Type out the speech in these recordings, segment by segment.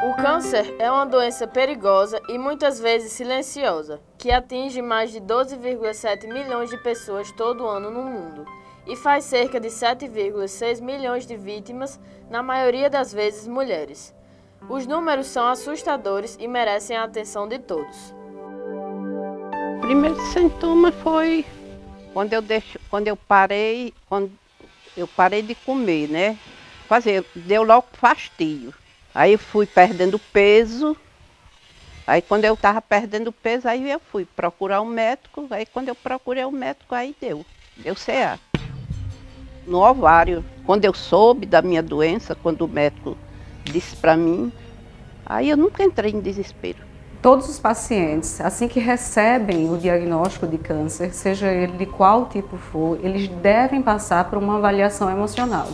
O câncer é uma doença perigosa e muitas vezes silenciosa, que atinge mais de 12,7 milhões de pessoas todo ano no mundo e faz cerca de 7,6 milhões de vítimas, na maioria das vezes mulheres. Os números são assustadores e merecem a atenção de todos. O primeiro sintoma foi quando eu parei de comer, né? Deu logo fastio. Aí eu fui perdendo peso. Aí quando eu estava perdendo peso, aí eu fui procurar um médico. Aí quando eu procurei o médico, aí deu CA. No ovário. Quando eu soube da minha doença, quando o médico disse para mim, aí eu nunca entrei em desespero. Todos os pacientes, assim que recebem o diagnóstico de câncer, seja ele de qual tipo for, eles devem passar por uma avaliação emocional.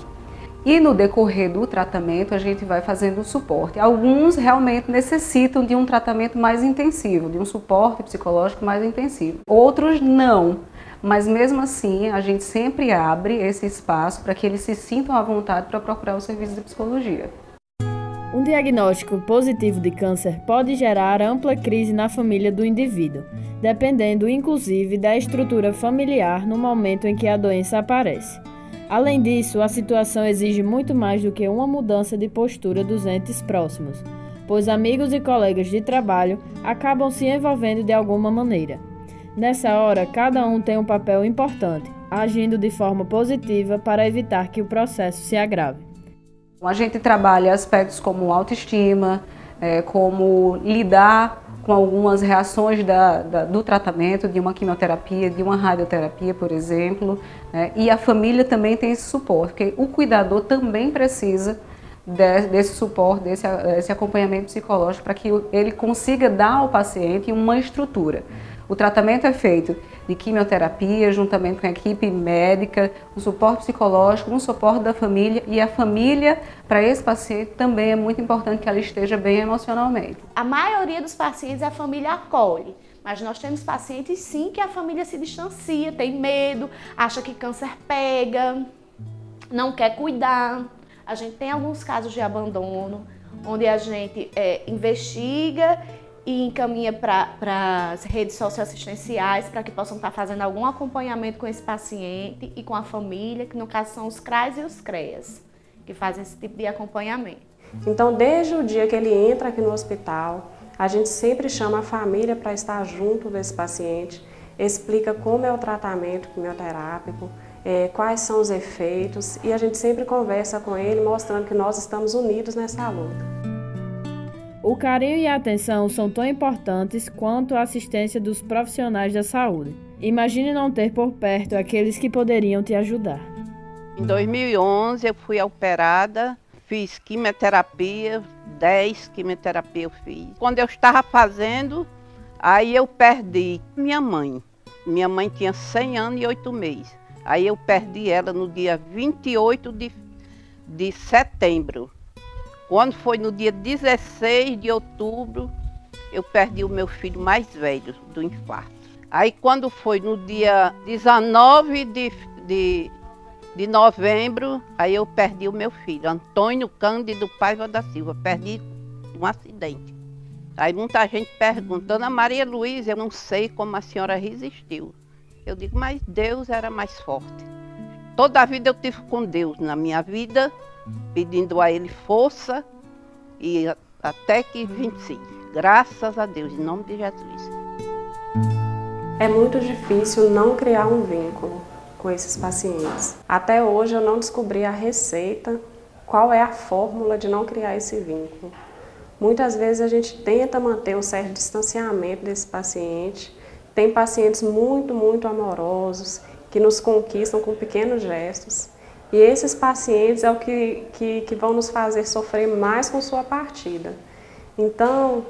E no decorrer do tratamento a gente vai fazendo o suporte. Alguns realmente necessitam de um tratamento mais intensivo, de um suporte psicológico mais intensivo. Outros não, mas mesmo assim a gente sempre abre esse espaço para que eles se sintam à vontade para procurar o serviço de psicologia. Um diagnóstico positivo de câncer pode gerar ampla crise na família do indivíduo, dependendo inclusive da estrutura familiar no momento em que a doença aparece. Além disso, a situação exige muito mais do que uma mudança de postura dos entes próximos, pois amigos e colegas de trabalho acabam se envolvendo de alguma maneira. Nessa hora, cada um tem um papel importante, agindo de forma positiva para evitar que o processo se agrave. A gente trabalha aspectos como autoestima, como lidar com algumas reações do tratamento, de uma quimioterapia, de uma radioterapia, por exemplo, e a família também tem esse suporte, porque o cuidador também precisa desse suporte, desse acompanhamento psicológico para que ele consiga dar ao paciente uma estrutura. O tratamento é feito de quimioterapia, juntamente com a equipe médica, um suporte psicológico, um suporte da família, e a família, para esse paciente, também é muito importante que ela esteja bem emocionalmente. A maioria dos pacientes a família acolhe, mas nós temos pacientes sim que a família se distancia, tem medo, acha que câncer pega, não quer cuidar. A gente tem alguns casos de abandono, onde a gente investiga e encaminha para as redes socioassistenciais para que possam estar fazendo algum acompanhamento com esse paciente e com a família, que no caso são os CRAs e os CREAs, que fazem esse tipo de acompanhamento. Então, desde o dia que ele entra aqui no hospital, a gente sempre chama a família para estar junto desse paciente, explica como é o tratamento quimioterápico, quais são os efeitos, e a gente sempre conversa com ele, mostrando que nós estamos unidos nessa luta. O carinho e a atenção são tão importantes quanto a assistência dos profissionais da saúde. Imagine não ter por perto aqueles que poderiam te ajudar. Em 2011 eu fui operada, fiz quimioterapia, 10 quimioterapias eu fiz. Quando eu estava fazendo, aí eu perdi minha mãe. Minha mãe tinha 100 anos e 8 meses. Aí eu perdi ela no dia 28 de setembro. Quando foi no dia 16 de outubro, eu perdi o meu filho mais velho do infarto. Aí quando foi no dia 19 de novembro, aí eu perdi o meu filho, Antônio Cândido Paiva da Silva, perdi um acidente. Aí muita gente pergunta, Ana Maria Luísa, eu não sei como a senhora resistiu. Eu digo, mas Deus era mais forte. Toda a vida eu tive com Deus na minha vida, pedindo a Ele força, e até que venci. Graças a Deus, em nome de Jesus. É muito difícil não criar um vínculo com esses pacientes. Até hoje eu não descobri a receita, qual é a fórmula de não criar esse vínculo. Muitas vezes a gente tenta manter um certo distanciamento desse paciente. Tem pacientes muito, muito amorosos, que nos conquistam com pequenos gestos. E esses pacientes é o que vão nos fazer sofrer mais com sua partida. Então,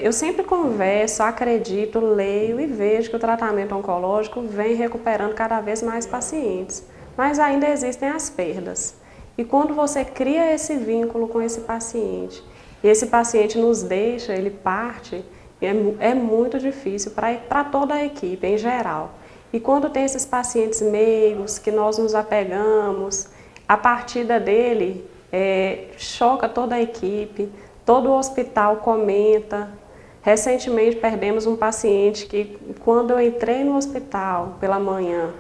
eu sempre converso, acredito, leio e vejo que o tratamento oncológico vem recuperando cada vez mais pacientes. Mas ainda existem as perdas. E quando você cria esse vínculo com esse paciente, e esse paciente nos deixa, ele parte, é muito difícil para toda a equipe em geral. E quando tem esses pacientes meigos, que nós nos apegamos, a partida dele choca toda a equipe, todo o hospital comenta. Recentemente perdemos um paciente que, quando eu entrei no hospital pela manhã,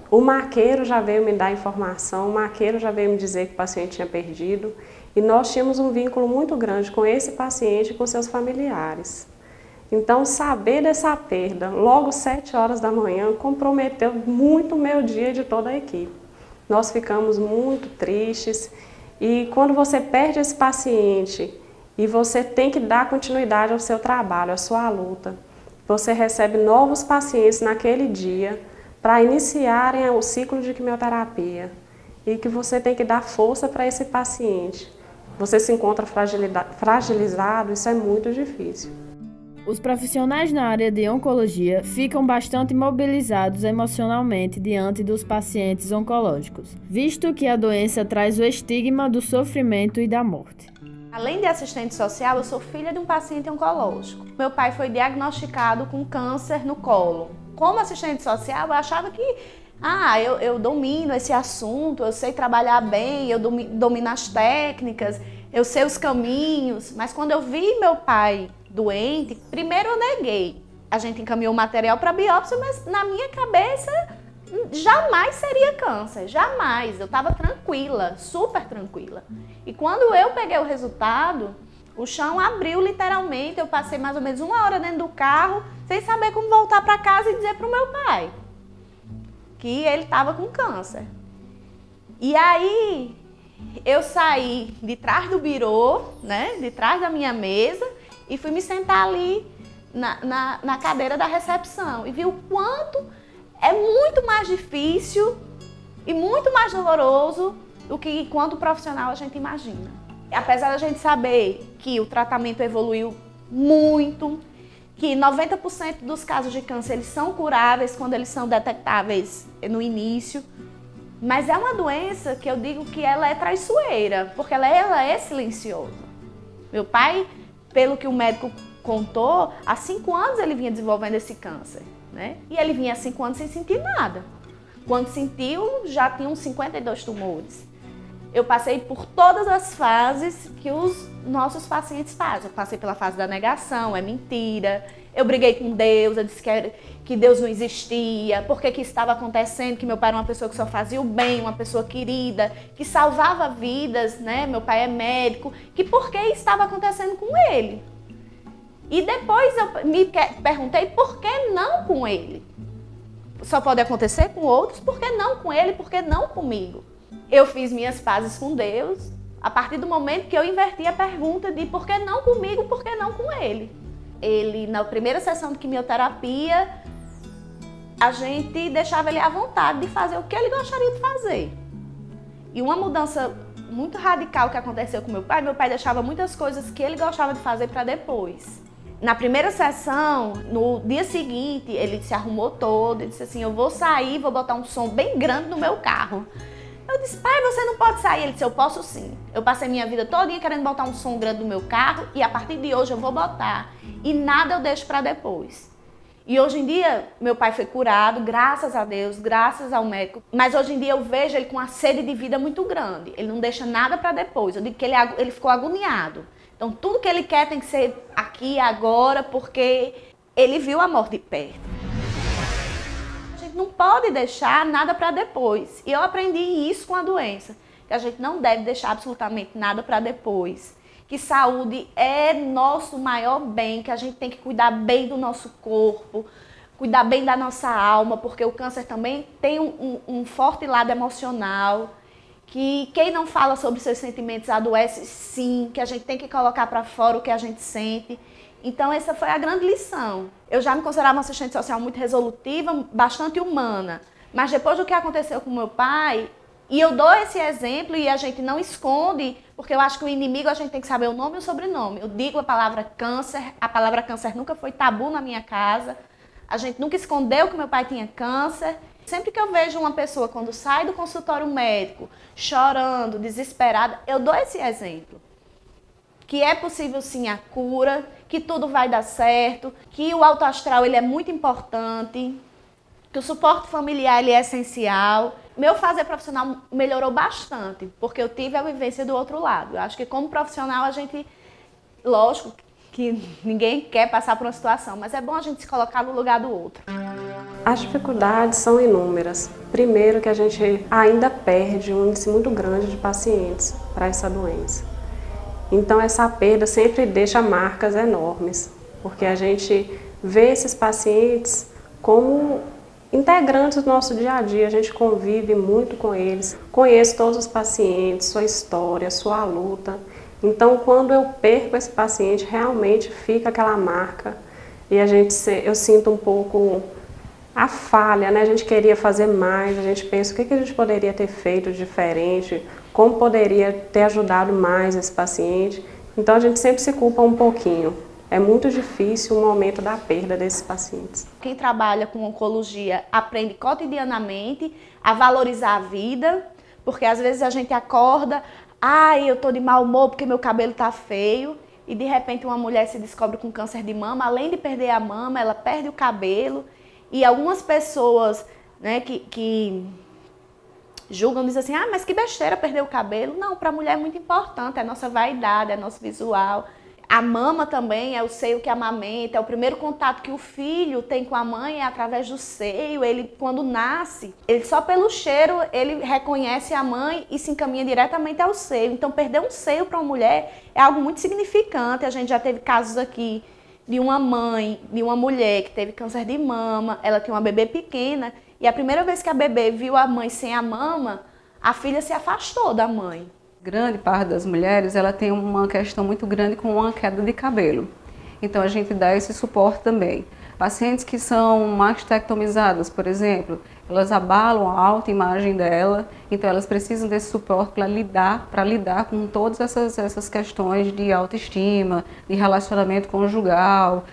o maqueiro já veio me dar informação, o maqueiro já veio me dizer que o paciente tinha perdido, e nós tínhamos um vínculo muito grande com esse paciente e com seus familiares. Então, saber dessa perda, logo 7 horas da manhã, comprometeu muito o meu dia e de toda a equipe. Nós ficamos muito tristes, e quando você perde esse paciente e você tem que dar continuidade ao seu trabalho, à sua luta, você recebe novos pacientes naquele dia para iniciarem o ciclo de quimioterapia, e que você tem que dar força para esse paciente. Você se encontra fragilizado, isso é muito difícil. Os profissionais na área de oncologia ficam bastante mobilizados emocionalmente diante dos pacientes oncológicos, visto que a doença traz o estigma do sofrimento e da morte. Além de assistente social, eu sou filha de um paciente oncológico. Meu pai foi diagnosticado com câncer no colo. Como assistente social, eu achava que eu domino esse assunto, eu sei trabalhar bem, eu domino as técnicas, eu sei os caminhos. Mas quando eu vi meu pai doente, primeiro eu neguei. A gente encaminhou o material para biópsia, mas na minha cabeça jamais seria câncer, jamais. Eu estava tranquila, super tranquila. E quando eu peguei o resultado, o chão abriu literalmente. Eu passei mais ou menos 1 hora dentro do carro, sem saber como voltar para casa e dizer para o meu pai que ele estava com câncer. E aí eu saí de trás do birô, né, de trás da minha mesa, e fui me sentar ali na cadeira da recepção e vi o quanto é muito mais difícil e muito mais doloroso do que quanto profissional a gente imagina. Apesar da gente saber que o tratamento evoluiu muito, que 90% dos casos de câncer eles são curáveis quando eles são detectáveis no início, mas é uma doença que eu digo que ela é traiçoeira, porque ela é silenciosa. Meu pai, pelo que o médico contou, há 5 anos ele vinha desenvolvendo esse câncer, né? E ele vinha há 5 anos sem sentir nada. Quando sentiu, já tinha uns 52 tumores. Eu passei por todas as fases que os nossos pacientes fazem. Eu passei pela fase da negação, é mentira. Eu briguei com Deus, eu disse que Deus não existia, por que isso estava acontecendo, que meu pai era uma pessoa que só fazia o bem, uma pessoa querida, que salvava vidas, né? Meu pai é médico, que por que estava acontecendo com ele? E depois eu me perguntei por que não com ele? Só pode acontecer com outros, por que não com ele, por que não comigo? Eu fiz minhas pazes com Deus a partir do momento que eu inverti a pergunta de por que não comigo, por que não com ele? Ele, na primeira sessão de quimioterapia, a gente deixava ele à vontade de fazer o que ele gostaria de fazer. E uma mudança muito radical que aconteceu com meu pai deixava muitas coisas que ele gostava de fazer para depois. Na primeira sessão, no dia seguinte, ele se arrumou todo e disse assim, eu vou sair, vou botar um som bem grande no meu carro. Eu disse, pai, você não pode sair. Ele disse, eu posso sim. Eu passei minha vida todinha querendo botar um som grande no meu carro e a partir de hoje eu vou botar. E nada eu deixo para depois. E hoje em dia, meu pai foi curado, graças a Deus, graças ao médico. Mas hoje em dia eu vejo ele com uma sede de vida muito grande. Ele não deixa nada para depois. Eu digo que ele ficou agoniado. Então tudo que ele quer tem que ser aqui, agora, porque ele viu a morte de perto. A gente não pode deixar nada para depois. E eu aprendi isso com a doença, que a gente não deve deixar absolutamente nada para depois. Que saúde é nosso maior bem, que a gente tem que cuidar bem do nosso corpo, cuidar bem da nossa alma, porque o câncer também tem um forte lado emocional, que quem não fala sobre seus sentimentos adoece sim, que a gente tem que colocar para fora o que a gente sente. Então essa foi a grande lição. Eu já me considerava uma assistente social muito resolutiva, bastante humana, mas depois do que aconteceu com meu pai, e eu dou esse exemplo e a gente não esconde, porque eu acho que o inimigo a gente tem que saber o nome e o sobrenome. Eu digo a palavra câncer nunca foi tabu na minha casa, a gente nunca escondeu que meu pai tinha câncer. Sempre que eu vejo uma pessoa quando sai do consultório médico, chorando, desesperada, eu dou esse exemplo. Que é possível sim a cura, que tudo vai dar certo, que o alto astral ele é muito importante, que o suporte familiar ele é essencial. Meu fazer profissional melhorou bastante, porque eu tive a vivência do outro lado. Eu acho que como profissional a gente Lógico que ninguém quer passar por uma situação, mas é bom a gente se colocar no lugar do outro. As dificuldades são inúmeras. Primeiro, que a gente ainda perde um índice muito grande de pacientes para essa doença. Então, essa perda sempre deixa marcas enormes, porque a gente vê esses pacientes como integrantes do nosso dia a dia, a gente convive muito com eles, conheço todos os pacientes, sua história, sua luta. Então, quando eu perco esse paciente, realmente fica aquela marca e eu sinto um pouco a falha, né? A gente queria fazer mais, a gente pensa o que a gente poderia ter feito diferente, como poderia ter ajudado mais esse paciente. Então, a gente sempre se culpa um pouquinho. É muito difícil o momento da perda desses pacientes. Quem trabalha com oncologia aprende cotidianamente a valorizar a vida, porque às vezes a gente acorda, eu tô de mau humor porque meu cabelo tá feio, e de repente uma mulher se descobre com câncer de mama, além de perder a mama, ela perde o cabelo, e algumas pessoas, né, que julgam, dizem assim, mas que besteira perder o cabelo. Não, para a mulher é muito importante, é a nossa vaidade, é nosso visual. A mama também é o seio que amamenta, é o primeiro contato que o filho tem com a mãe é através do seio. Ele, quando nasce, ele só pelo cheiro, ele reconhece a mãe e se encaminha diretamente ao seio. Então, perder um seio para uma mulher é algo muito significante. A gente já teve casos aqui de uma mãe, de uma mulher que teve câncer de mama, ela tinha uma bebê pequena, e a primeira vez que a bebê viu a mãe sem a mama, a filha se afastou da mãe. Grande parte das mulheres, ela tem uma questão muito grande com uma queda de cabelo. Então, a gente dá esse suporte também. Pacientes que são mastectomizadas, por exemplo, elas abalam a autoimagem dela, então elas precisam desse suporte para lidar com todas essas questões de autoestima, de relacionamento conjugal.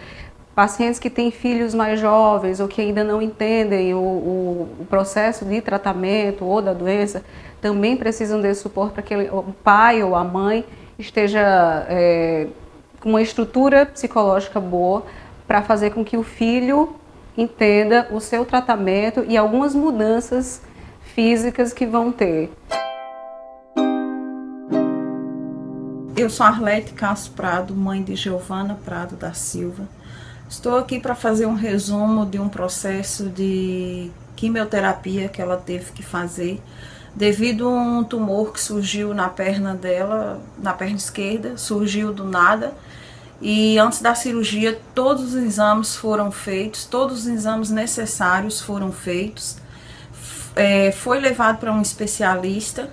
Pacientes que têm filhos mais jovens ou que ainda não entendem o processo de tratamento ou da doença, também precisam desse suporte para que o pai ou a mãe esteja com uma estrutura psicológica boa para fazer com que o filho entenda o seu tratamento e algumas mudanças físicas que vão ter. Eu sou Arlete Castro Prado, mãe de Giovana Prado da Silva. Estou aqui para fazer um resumo de um processo de quimioterapia que ela teve que fazer devido a um tumor que surgiu na perna dela, na perna esquerda, surgiu do nada. E antes da cirurgia, todos os exames foram feitos, todos os exames necessários foram feitos. Foi levado para um especialista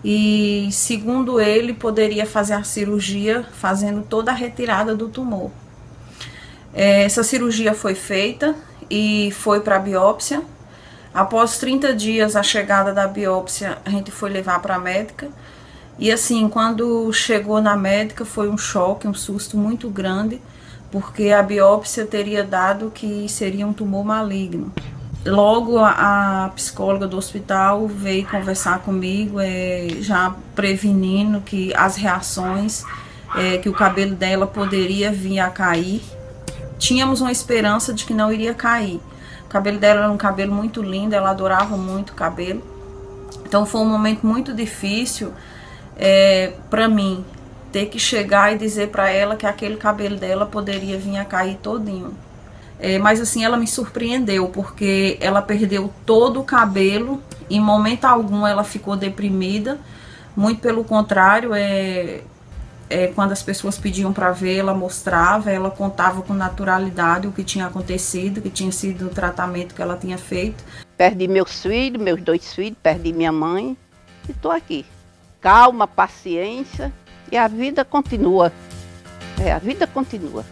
e, segundo ele, poderia fazer a cirurgia fazendo toda a retirada do tumor. Essa cirurgia foi feita e foi para a biópsia. Após 30 dias, a chegada da biópsia, a gente foi levar para a médica. E assim, quando chegou na médica, foi um choque, um susto muito grande, porque a biópsia teria dado que seria um tumor maligno. Logo, a psicóloga do hospital veio conversar comigo, já prevenindo que as reações, que o cabelo dela poderia vir a cair. Tínhamos uma esperança de que não iria cair. O cabelo dela era um cabelo muito lindo, ela adorava muito o cabelo. Então foi um momento muito difícil para mim, ter que chegar e dizer para ela que aquele cabelo dela poderia vir a cair todinho. Mas assim, ela me surpreendeu, porque ela perdeu todo o cabelo, em momento algum ela ficou deprimida, muito pelo contrário, quando as pessoas pediam para ver, ela mostrava, ela contava com naturalidade o que tinha acontecido, que tinha sido o tratamento que ela tinha feito. Perdi meus filhos, meus 2 filhos, perdi minha mãe e estou aqui. Calma, paciência e a vida continua. A vida continua.